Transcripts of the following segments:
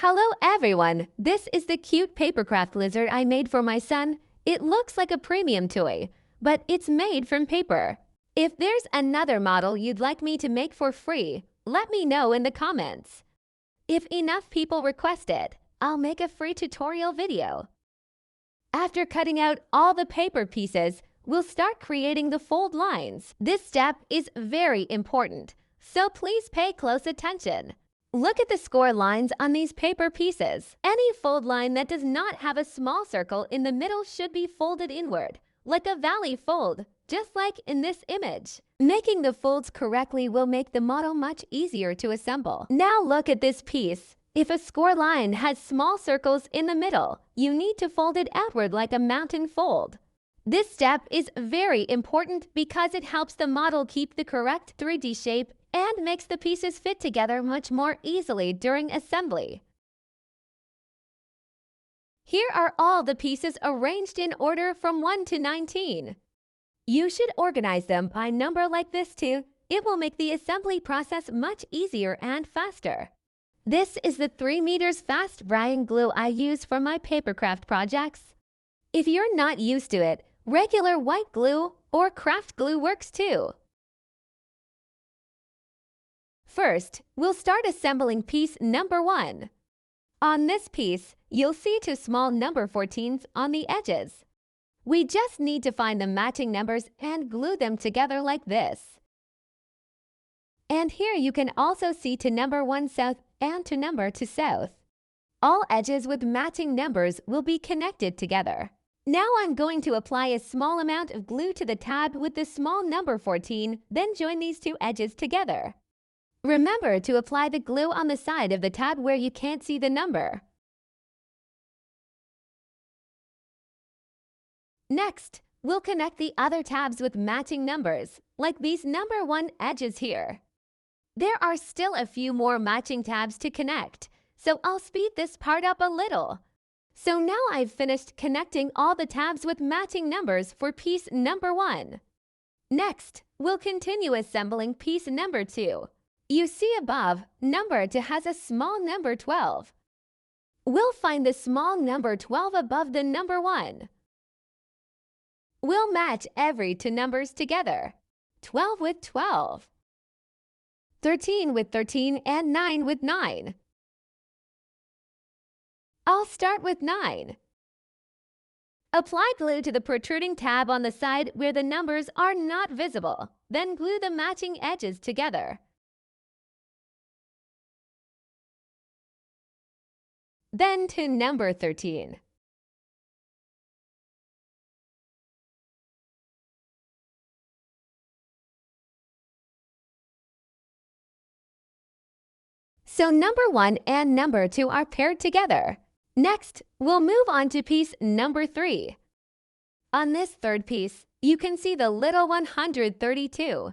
Hello everyone! This is the cute papercraft lizard I made for my son. It looks like a premium toy, but it's made from paper. If there's another model you'd like me to make for free, let me know in the comments. If enough people request it, I'll make a free tutorial video. After cutting out all the paper pieces, we'll start creating the fold lines. This step is very important, so please pay close attention. Look at the score lines on these paper pieces. Any fold line that does not have a small circle in the middle should be folded inward, like a valley fold, just like in this image. Making the folds correctly will make the model much easier to assemble. Now look at this piece. If a score line has small circles in the middle, you need to fold it outward like a mountain fold. This step is very important because it helps the model keep the correct 3D shape and makes the pieces fit together much more easily during assembly. Here are all the pieces arranged in order from 1 to 19. You should organize them by number like this too. It will make the assembly process much easier and faster. This is the 3 meters fast drying glue I use for my papercraft projects. If you're not used to it, regular white glue or craft glue works too. First, we'll start assembling piece number 1. On this piece, you'll see 2 small number 14s on the edges. We just need to find the matching numbers and glue them together like this. And here you can also see to number 1 south and to number 2 south. All edges with matching numbers will be connected together. Now I'm going to apply a small amount of glue to the tab with the small number 14, then join these 2 edges together. Remember to apply the glue on the side of the tab where you can't see the number. Next, we'll connect the other tabs with matching numbers, like these number 1 edges here. There are still a few more matching tabs to connect, so I'll speed this part up a little. So now I've finished connecting all the tabs with matching numbers for piece number 1. Next, we'll continue assembling piece number 2. You see above, number 2 has a small number 12. We'll find the small number 12 above the number 1. We'll match every 2 numbers together. 12 with 12. 13 with 13 and 9 with 9. I'll start with 9. Apply glue to the protruding tab on the side where the numbers are not visible. Then glue the matching edges together. Then to number 13. So number 1 and number 2 are paired together. Next, we'll move on to piece number 3. On this third piece, you can see the little 132.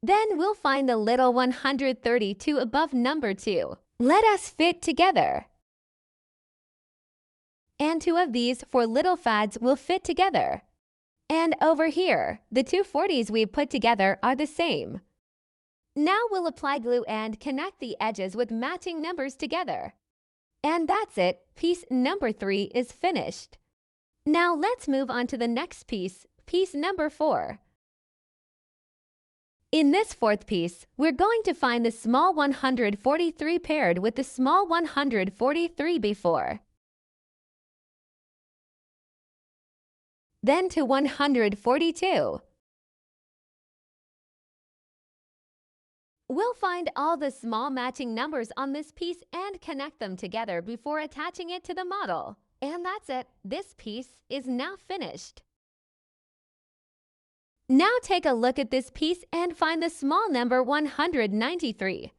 Then we'll find the little 132 above number 2. Let us fit together. And 2 of these for little fads will fit together. And over here, the 2 40s we've put together are the same. Now we'll apply glue and connect the edges with matching numbers together. And that's it, piece number 3 is finished. Now let's move on to the next piece, piece number 4. In this 4th piece, we're going to find the small 143 paired with the small 143 before. Then to 142. We'll find all the small matching numbers on this piece and connect them together before attaching it to the model. And that's it. This piece is now finished. Now take a look at this piece and find the small number 193.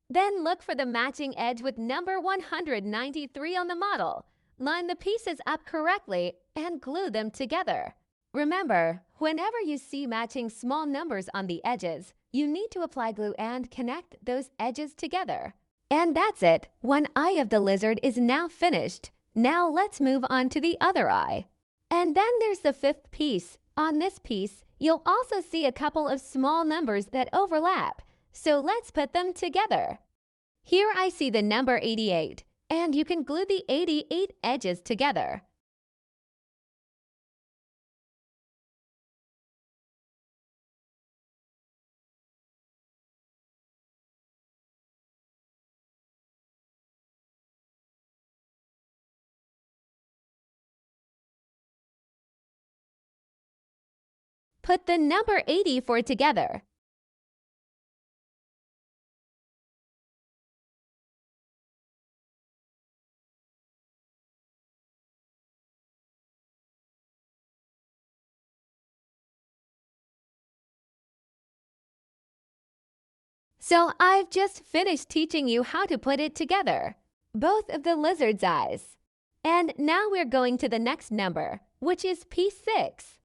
Then look for the matching edge with number 193 on the model. Line the pieces up correctly and glue them together. Remember, whenever you see matching small numbers on the edges, you need to apply glue and connect those edges together. And that's it. One eye of the lizard is now finished. Now let's move on to the other eye. And then there's the 5th piece. On this piece, you'll also see a couple of small numbers that overlap. So let's put them together. Here I see the number 88. And you can glue the 88 edges together. Put the number 84 together. So I've just finished teaching you how to put it together, both of the lizard's eyes. And now we're going to the next number, which is piece 6.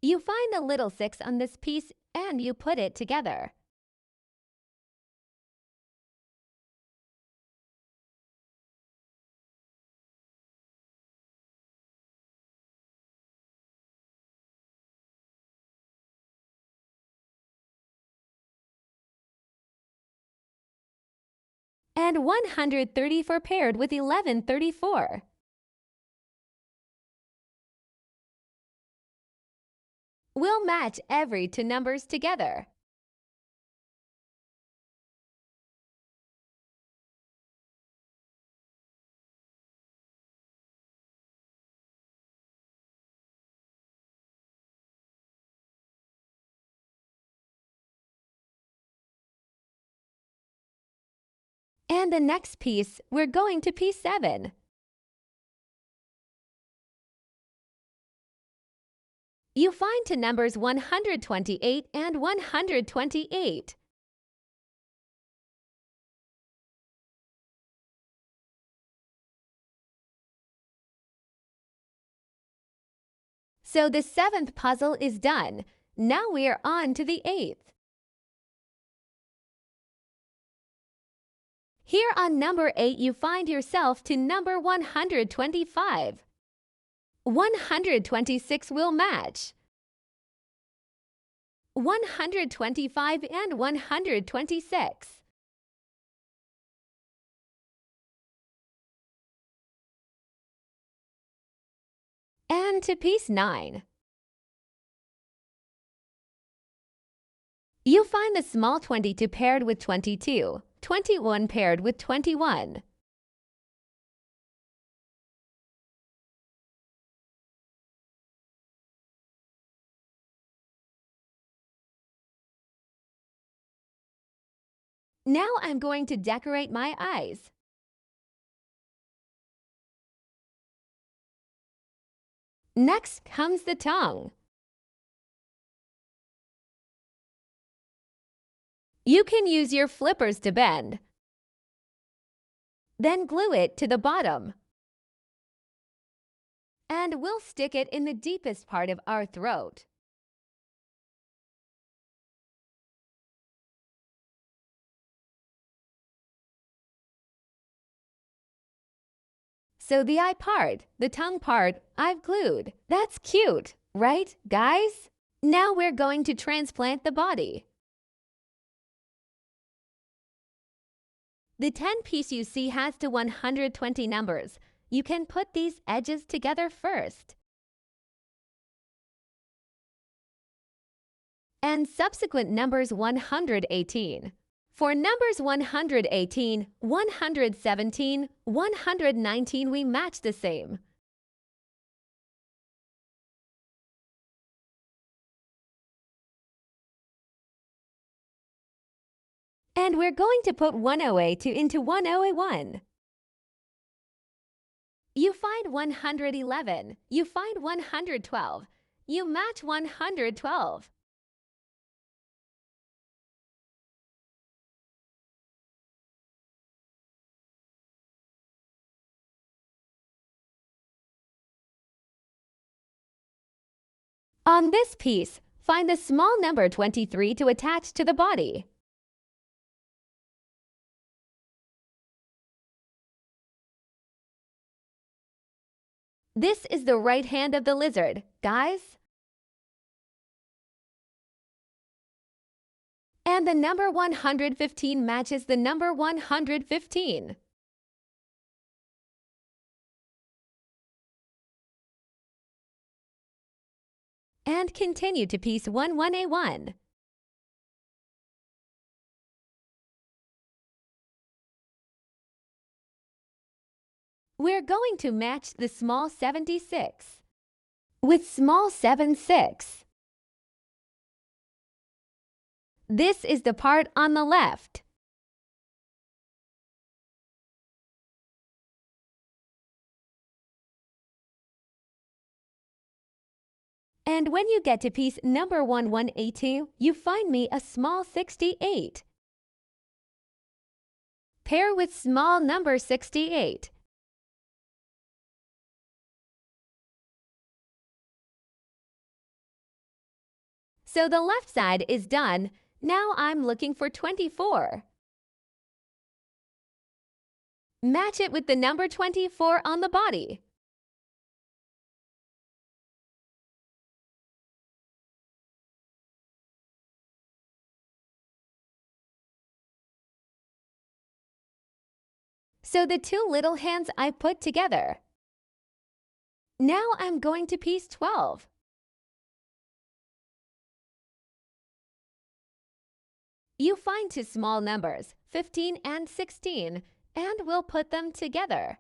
You find the little 6 on this piece and you put it together. And 134 paired with 1134. We'll match every two numbers together. And the next piece, we're going to piece 7. You find two numbers 128 and 128. So the 7th puzzle is done. Now we are on to the 8th. Here on number 8, you find yourself to number 125. 126 will match. 125 and 126. And to piece 9. You find the small 22 paired with 22, 21 paired with 21. Now I'm going to decorate my eyes. Next comes the tongue. You can use your flippers to bend. Then glue it to the bottom. And we'll stick it in the deepest part of our throat. So the eye part, the tongue part, I've glued. That's cute, right, guys? Now we're going to transplant the body. The 10 piece you see has to 120 numbers. You can put these edges together first. And subsequent numbers 118. For numbers 118, 117, 119, we match the same. And we're going to put 1082 into 1081. You find 111. You find 112. You match 112. On this piece, find the small number 23 to attach to the body. This is the right hand of the lizard, guys. And the number 115 matches the number 115. And continue to piece 1A1. We're going to match the small 76 with small 76. This is the part on the left. And when you get to piece number 11A2, you find me a small 68. Pair with small number 68. So the left side is done. Now I'm looking for 24. Match it with the number 24 on the body. So the two little hands I put together. Now I'm going to piece 12. You find two small numbers, 15 and 16, and we'll put them together.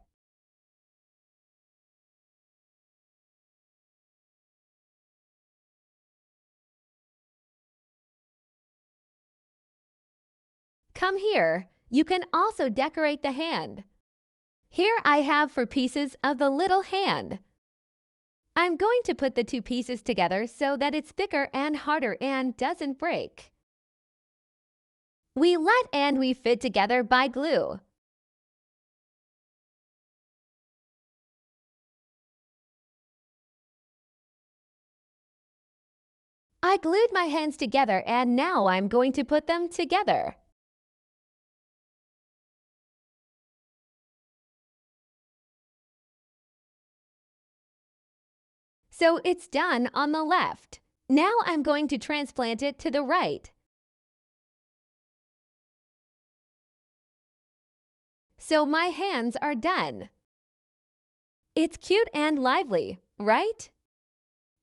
Come here. You can also decorate the hand. Here I have 4 pieces of the little hand. I'm going to put the two pieces together so that it's thicker and harder and doesn't break. We let and we fit together by glue. I glued my hands together and now I'm going to put them together. So it's done on the left. Now I'm going to transplant it to the right. So my hands are done. It's cute and lively, right?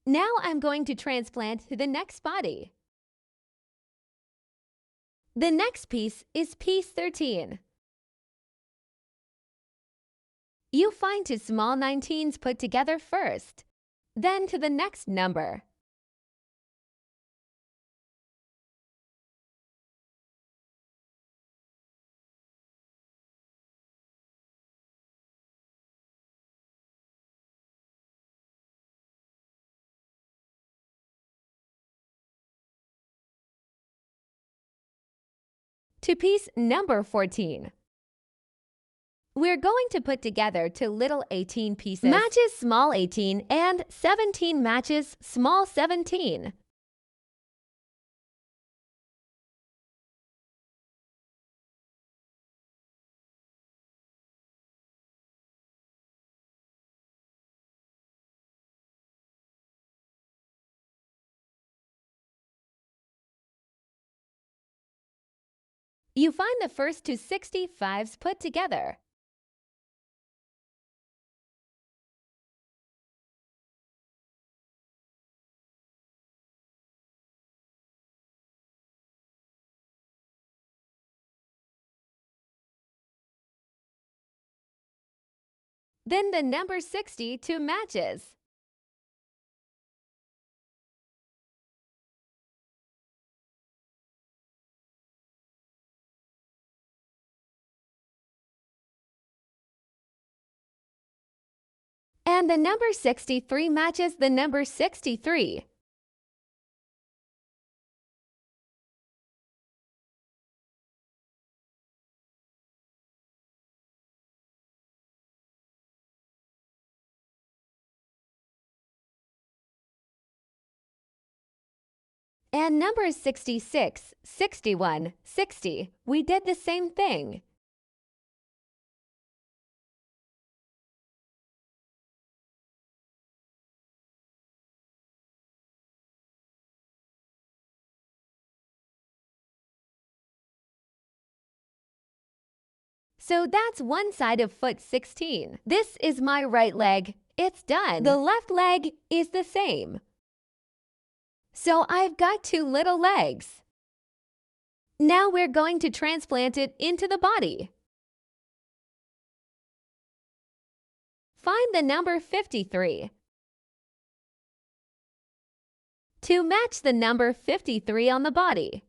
Now I'm going to transplant to the next body. The next piece is piece 13. You find two small 19s put together first, then to the next number. To piece number 14. We're going to put together two little 18 pieces. Matches small 18 and 17 matches small 17. You find the first two 65s put together. Then the number 62 matches. And the number 63 matches the number 63. And numbers 66, 61, 60, we did the same thing. So that's one side of foot 16. This is my right leg. It's done. The left leg is the same. So I've got two little legs. Now we're going to transplant it into the body. Find the number 53. To match the number 53 on the body.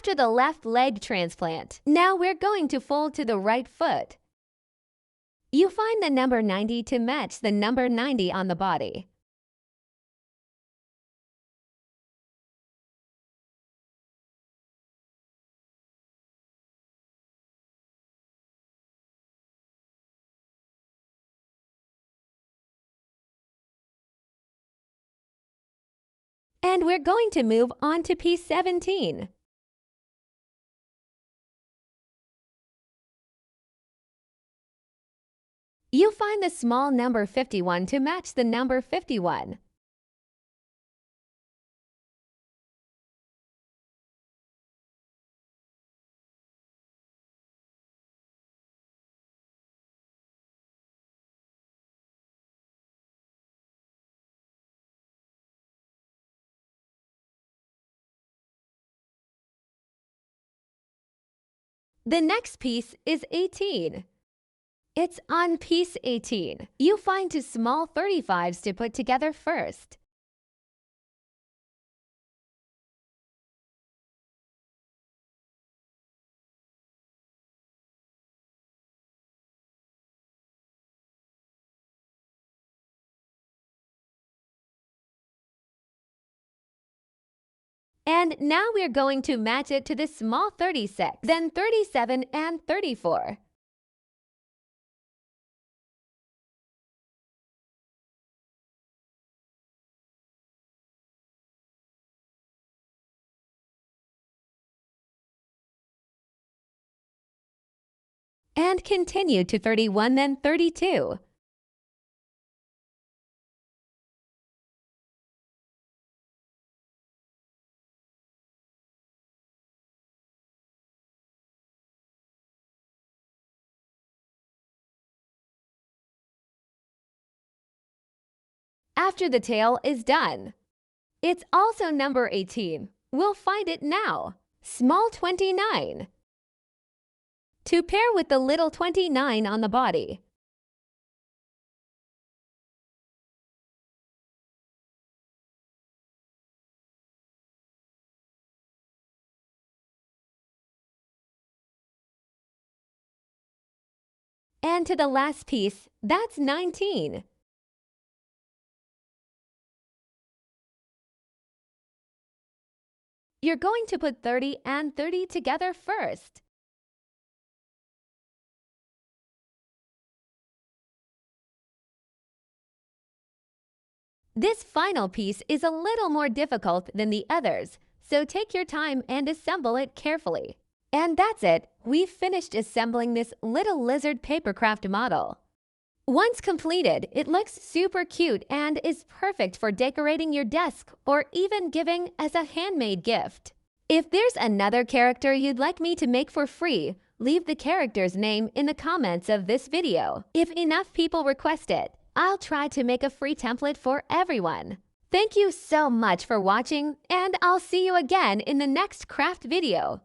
After the left leg transplant, now we're going to fold to the right foot. You find the number 90 to match the number 90 on the body. And we're going to move on to piece 17. You find the small number 51 to match the number 51. The next piece is 18. It's on piece 18. You find two small 35s to put together first. And now we're going to match it to the small 36, then 37 and 34. And continue to 31, then 32. After the tail is done. It's also number 18. We'll find it now. Small 29. To pair with the little 29 on the body. And to the last piece, that's 19. You're going to put 30 and 30 together first. This final piece is a little more difficult than the others, so take your time and assemble it carefully. And that's it. We've finished assembling this little lizard papercraft model. Once completed, it looks super cute and is perfect for decorating your desk or even giving as a handmade gift. If there's another character you'd like me to make for free, leave the character's name in the comments of this video. If enough people request it, I'll try to make a free template for everyone. Thank you so much for watching, and I'll see you again in the next craft video.